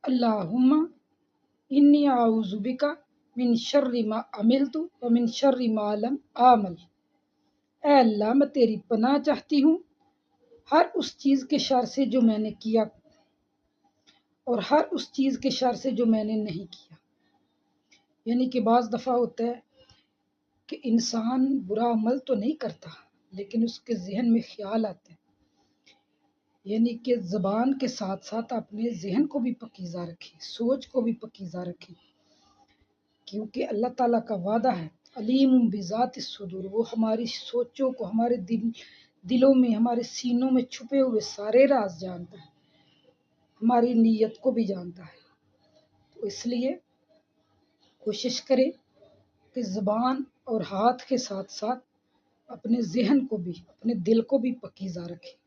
اللہم انی اعوذ بک من شر ما عملت ومن شر ما لم اعمل۔ اے اللہ میں تیری پناہ چاہتی ہوں ہر اس چیز کے شر سے جو میں نے کیا اور ہر اس چیز کے شر سے جو میں نے نہیں کیا۔ یعنی کہ بعض دفعہ ہوتا ہے کہ انسان برا عمل تو نہیں کرتا لیکن اس کے ذہن میں خیال آتے ہیں، یعنی کہ زبان کے ساتھ ساتھ اپنے ذہن کو بھی پکیزہ رکھے، سوچ کو بھی پکیزہ رکھے، کیونکہ اللہ تعالیٰ کا وعدہ ہے علیم بذات الصدور، وہ ہماری سوچوں کو، ہمارے دلوں میں، ہمارے سینوں میں چھپے ہوئے سارے راز جانتا ہے، ہماری نیت کو بھی جانتا ہے۔ تو اس لیے کوشش کرے کہ زبان اور ہاتھ کے ساتھ ساتھ اپنے ذہن کو بھی، اپنے دل کو بھی پکیزہ رکھے۔